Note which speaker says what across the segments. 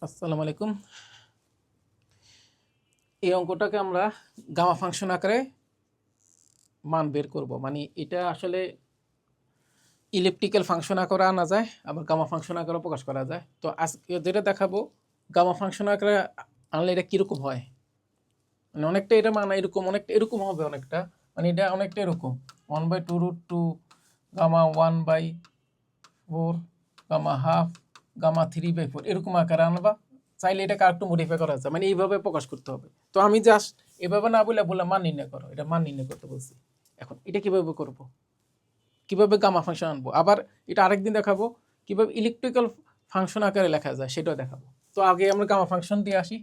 Speaker 1: আসসালামু আলাইকুম। এই অঙ্কটাকে আমরা গামা ফাংশন আকারে মান বের করব। মানে এটা আসলে ইলিপ্টিক্যাল ফাংশন আকারে আনা যায়, আবার গামা ফাংশন আকারে প্রকাশ করা যায়। তো আজকে যেটা দেখাবো, গামা ফাংশন আকারে আনলে এটা কীরকম হয়। মানে অনেকটা এটা মানে এরকম, অনেকটা এরকম হবে, অনেকটা মানে এটা অনেকটা এরকম 1/2√2 গামা 1/4 গামা হাফ গামা 3/4 এরকম আকারে আনবা। চাইলে এটাকে আরেকটু মডিফাই করা যায়, মানে এইভাবে প্রকাশ করতে হবে। তো আমি জাস্ট এভাবে না বললাম মান নির্ণয় করো, এটা মান নির্ণয় করতে বলছি। এখন এটা কিভাবে করব, কিভাবে গামা ফাংশন আনবো, আবার এটা আরেকদিন দেখাবো কিভাবে ইলেকট্রিক্যাল ফাংশন আকারে লেখা যায়, সেটাও দেখাবো। তো আগে আমরা গামা ফাংশন দিয়ে আসি।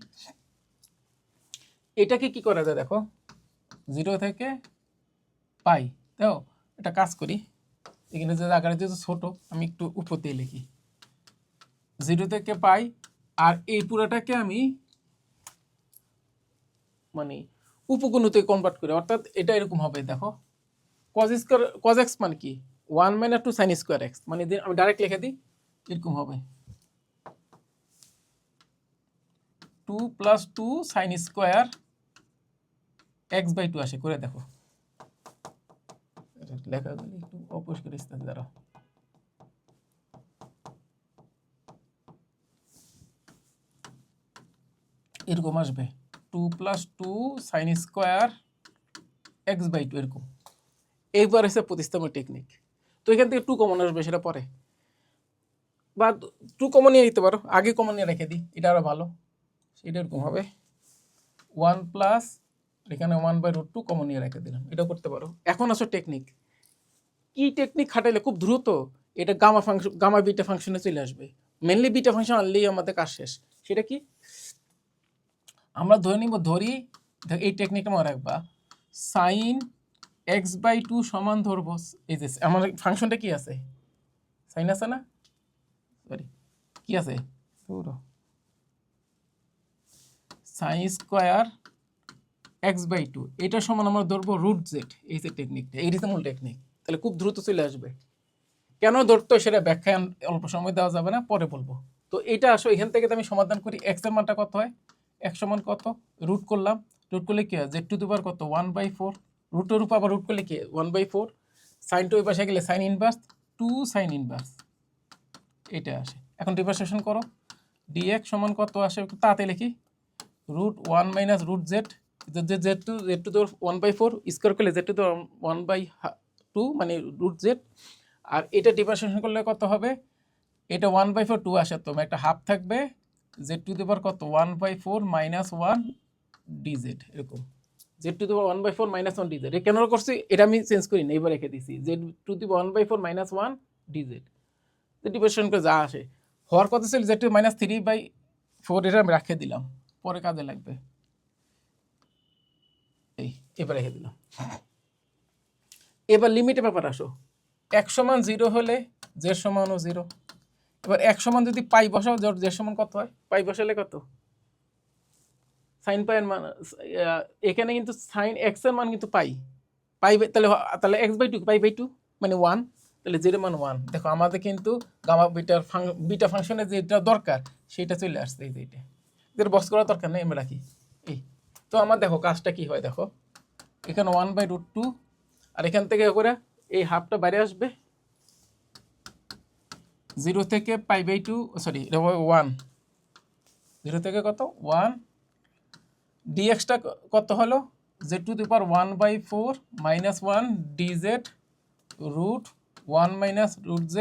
Speaker 1: এটাকে কি করা যায় দেখো, 0 থেকে পাই। তো এটা কাজ করি, এখানে যে আকারে যেহেতু ছোট, আমি একটু উপর দিয়ে লিখি 0 থেকে পাই। আর এই পুরোটাকে আমি মানে উপগুণতে কনভার্ট করি, অর্থাৎ এটা এরকম হবে দেখো, cos x মানে কি 1 - 2 sin স্কোয়ার x, মানে আমি ডাইরেক্ট লিখে দিই, এরকম হবে 2 + 2 sin স্কোয়ার x/2 আসে। করে দেখো, লেখাগুলি একটু অপরিষ্কার স্থানে দাঁড়াও। এরকম আসবে 2 + 2 sin স্কোয়ার x/2 এরকম। এইবার হচ্ছে প্রতিস্থাপন টেকনিক। তো এখান থেকে 2 কমন আসবে, সেটা পরে, বা 2 কমন নিয়ে নিতে পারো, আগে কমন নিয়ে রেখে দিই, এটা আরও ভালো। সেটা এরকম হবে 1 প্লাস এখানে 1/√2 কমন নিয়ে রেখে দিলাম, এটাও করতে পারো। এখন আসো টেকনিক, কি টেকনিক খাটাইলে খুব দ্রুত এটা গামা ফাংশন, গামা বিটা ফাংশনে চলে আসবে। মেনলি বিটা ফাংশন আনলেই আমাদের কাজ শেষ। সেটা কি, আমরা ধরি এই টেকনিকটা মনে রাখবা, সাইন x/2 সমান ধরবো, এই যে আমার ফাংশনটা কি আছে, সাইন আছে না, সরি কি আছে, সাইন স্কোয়ার x/2, এটা সমান আমরা ধরবো √z। এই যে টেকনিকটা, এই মূল টেকনিক। তাহলে খুব দ্রুত চলে আসবে। কেন ধরতো সেটা ব্যাখ্যায় অল্প সময় দেওয়া যাবে না, পরে বলবো। তো এটা আসো, এখান থেকে আমি সমাধান করি। x এর মানটা কত হয়, x সমান কত, রুট করলাম, রুট করলে কি হয়, z টু দি পাওয়ার কত 1/4, রুটের উপর আবার রুট করলে কি 1/4, সাইন টু ওই পাশে গেলে সাইন ইনভার্স 2 সাইন ইনভার্স, এটা আসে। এখন ডিফারেন্সিয়েশন করো, dx সমান কত আসে, একটু তাড়াতাড়ি লিখি, √1 - √z, z to the 1/4 square করলে z টু দি 1/2 মানে √z। আর এটা ডিফারেন্সিয়েশন করলে কত হবে, এটা 1/4 2 আসে, তো একটা হাফ থাকবে, z টু দি পাওয়ার কত 1/4 - 1 dz, এরকম z to the power 1/4 - 1 dz। কেন করছি এটা আমি চেঞ্জ করি না, এবার রেখে দিছি z to the power 1/4 - 1 dz। তো ডিফারেন্সিয়েশন করে যা আসে, হওয়ার কথা ছিল z টু -3/4, এটা আমি রেখে দিলাম, পরে কাজে লাগবে। এই এবার রেখে দিলাম। এবার লিমিটের ব্যাপার আসো, x সমান 0 হলে z সমানও 0। এবার x সমান যদি পাই বসাও, z সমান কত হয়, পাই বসালে কত, সাইন পাই এর মান, এখানে কিন্তু সাইন এক্স এর মান কিন্তু পাই, তাহলে তাহলে x/2 পাই/2 মানে 1, তাহলে জের মান 1। দেখো আমাদের কিন্তু গামা বিটা ফাংশনে যেটা দরকার সেটা চলে আসছে, এই যে এটা, এদের বস করার দরকার নেই, আমরা রাখি এই। তো আমার দেখো কাজটা কি হয়, দেখো এখানে 1/√2, আর এখান থেকে করে এই হাফটা বাইরে আসবে, 0 থেকে পাই/2, সরি 1, 0 থেকে কত 1, dxটা কত হলো, z to the power 1/4 - 1 dz √1 - √z।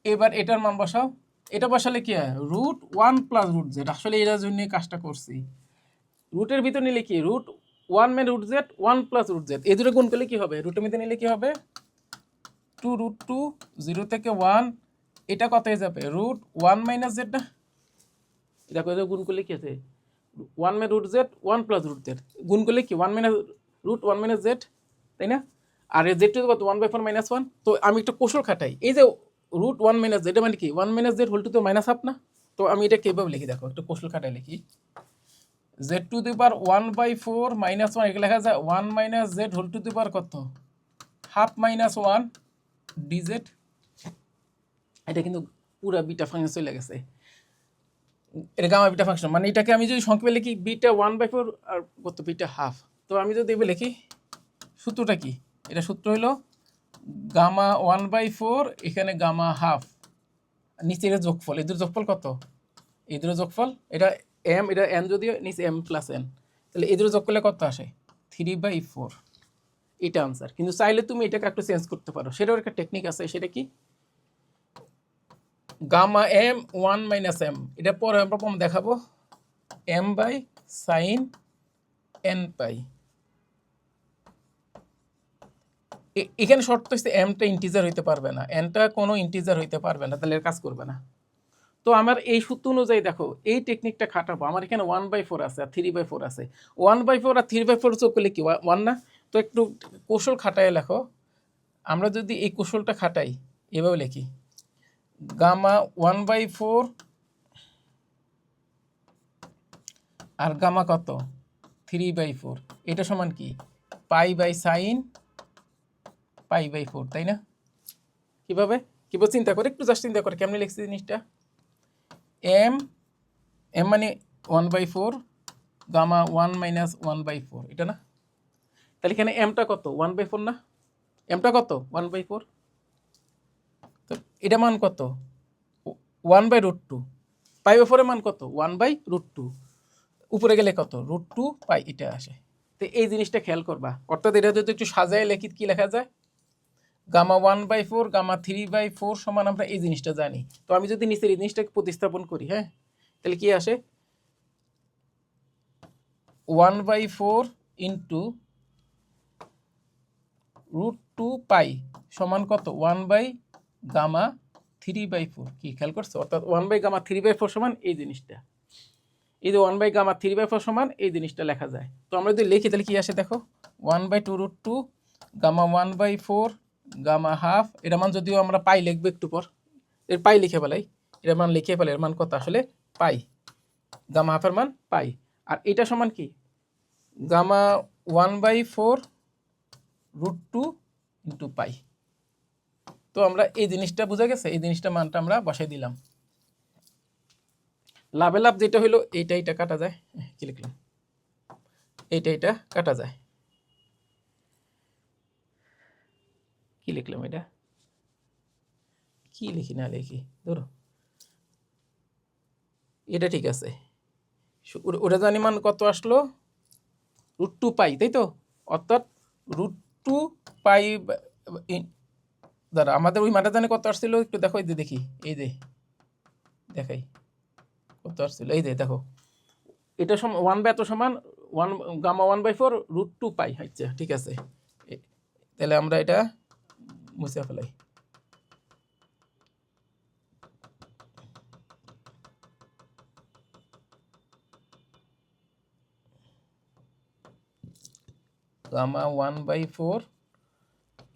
Speaker 1: এবার এটার মান বসাও, এটা বসালে কি হয়, √1 + √z। আসলে এটার জন্য কাজটা করছি, রুটের ভিতর নিলে কি √1 - √z 1 + √z, এই দুটো গুণ করলে কি হবে, রুটের ভিতরে নিলে কি হবে 2√2, 0 থেকে 1, এটা কত হয়ে যাবে √1 - z না, এটা করে গুণ করলে কি আছে 1 - √z 1 + √z, গুণ করলে কি √1 - z, তাই না। আর z টু কত 1/4 - 1। তো আমি একটা কৌশল খাটাই, এই যে √1 - z, এটা মানে কি 1 - z whole to the minus half না। তো আমি এটা কিভাবে লিখি দেখো, একটা কৌশল খাটাই লিখি, z টু দি পাওয়ার 1/4 - 1, এগুলো লেখা যায় 1 - z হোল টু দি পাওয়ার কত হাফ মাইনাস 1 dz। এটা কিন্তু পুরা বিটা ফাংশন চলে গেছে। এটা গামা বিটা ফাংশন, মানে এটাকে আমি যদি সংক্ষেপে লিখি বিটা 1/4 আর কত বিটা হাফ। তো আমি যদি এবার লিখি সূত্রটা কি, এটা সূত্র হলো গামা 1/4 এখানে গামা হাফ, নিচে এর যোগফল, এদের যোগফল কত, এদের যোগফল এটা এম, এটা এন যদিও নিচে এম প্লাস এন, তাহলে এদের যোগ করলে কত আসে 3/4, এটা আনসার। কিন্তু চাইলে তুমি এটাকে একটু চেঞ্জ করতে পারো, সেটাও একটা টেকনিক আছে। সেটা কি, গামা এম 1 মাইনাস এম, এটা পরে আমরা দেখাবো, এম বাই সাইন এন পাই। এখানে শর্ত হচ্ছে এমটা ইন্টিজার হইতে পারবে না, এনটা কোনো ইন্টিজার হইতে পারবে না, তাহলে এর কাজ করবে না। তো আমার এই সূত্র অনুযায়ী দেখো এই টেকনিকটা খাটাবো, আমার এখানে 1/4 আছে আর 3/4 আছে, 1/4 আর 3/4 যোগ করলে কি 1 না? তো একটু কৌশল খাটায় লেখো। আমরা যদি এই কৌশলটা খাটাই, এভাবে লিখি গামা 1/4 আর গামা কত 3/4, এটা সমান কি পাই বাই সাইন পাই/4, তাই না? কিভাবে কিভাবে চিন্তা করে, একটু জাস্ট চিন্তা করে কেমনে লিখছি জিনিসটা। এম এম মানে 1/4 গামা 1 মাইনাস 1/4, এটা না? তাহলে এখানে এমটা কত 1/4 না? এমটা কত 1/4, তো এটা মান কত 1/√2, পাই/4 এর মান কত 1/√2, উপরে গেলে কত √2 পাই, এটা আসে। তো এই জিনিসটা খেয়াল করবা, অর্থাৎ এটা যদি একটু সাজায় লেখি কি লেখা যায়, গামা 1/4 গামা 3/4 সমান আমরা এই জিনিসটা জানি। তো আমি যদি নিচের এই জিনিসটাকে প্রতিস্থাপন করি, হ্যাঁ, তাহলে কি আসে 1/4 ইন্টু √2 পাই সমান কত 1/গামা 3/4, কি খেয়াল করছো? অর্থাৎ 1/গামা 3/4 সমান এই জিনিসটা, এই যে 1/গামা 3/4 সমান এই জিনিসটা লেখা যায়। তো আমরা যদি লিখি তাহলে কি আসে দেখো 1/2√2 গামা 1/4 গামা হাফ, এর মান যদিও আমরা পাই লিখবো একটু পর, এর পাই লিখে ফেলাই, এর মান লিখে ফেলাই, এর মান কত আসলে পাই, গামা হাফের মান পাই। আর এটা সমান কি গামা 1/4√2 ইন্টু পাই। তো আমরা এই জিনিসটা বোঝা গেছে, এই জিনিসটা মানটা আমরা বসাই দিলাম। লাভে লাভ যেটা হলো এইটা এটা কাটা যায়, কি লিখলাম, এইটা এটা কাটা যায়, কি লিখলাম, এটা কি লিখি না লিখি ধরো, এটা ঠিক আছে। ওটা জানি মান কত আসলো √2 পাই, তাই তো? অর্থাৎ √2 পাই দাঁড়া, আমাদের ওই মানটা জানি কত আসছিল, একটু দেখো, এই যে দেখি, এই যে দেখাই কত আসছিল, এই যে দেখো, এটা সমান 1/, এত সমান 1 গামা 1/4 √2 পাই, আচ্ছা ঠিক আছে। তাহলে আমরা এটা মুছে ফেলাই, গামা 1/4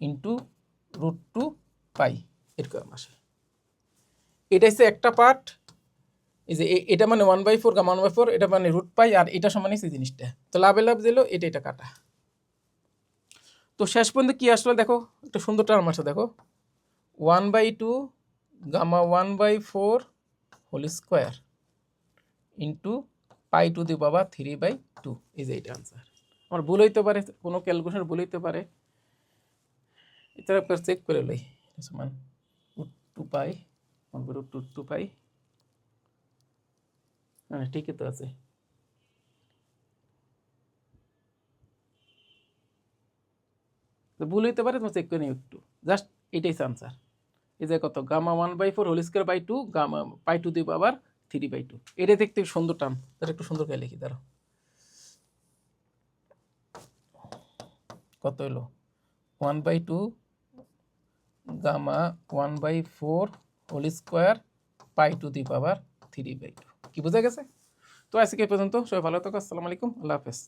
Speaker 1: ইন্টু √2 পাই, এরকম আসে। এটা হচ্ছে একটা পার্ট, এই যে এটা মানে 1/4 গামা 1/4, এটা মানে √, আর এটা সমান হচ্ছে জিনিসটা। তো লাভে লাভ দিল এটা এটা কাটা। তো শেষ পর্যন্ত কি আসলো দেখো, একটা সুন্দর টার্ম আসে দেখো, 1/2 গামা 1/4 হোল স্কোয়ার ইন্টু π⁴ 3/2, এই যে এটা আনসার। আমার ভুল হইতে পারে, কোনো ক্যালকুলেশন ভুল হইতে পারে, এটা আপনার চেক করে লই, সমান √2 পাই 1/√2 পাই, হ্যাঁ ঠিকই তো আছে। তো ভুল হইতে পারে, তোমার চেক করে নিও একটু, জাস্ট এটাই আনসার। এই যে কত gamma 1/4 whole square by 2 gamma π⁴ 3/2, এটা দেখতে সুন্দর টার্ম, তার একটু সুন্দর করে লিখি দাঁড়ো, কত হলো 1/2 গামা 1/4 হোল স্কোয়ার π⁴ 3/2, কি বোঝা গেছে? তো আজকে এই পর্যন্ত, সবাই ভালো থাকো, আসসালামু আলাইকুম, আল্লাহ হাফেজ।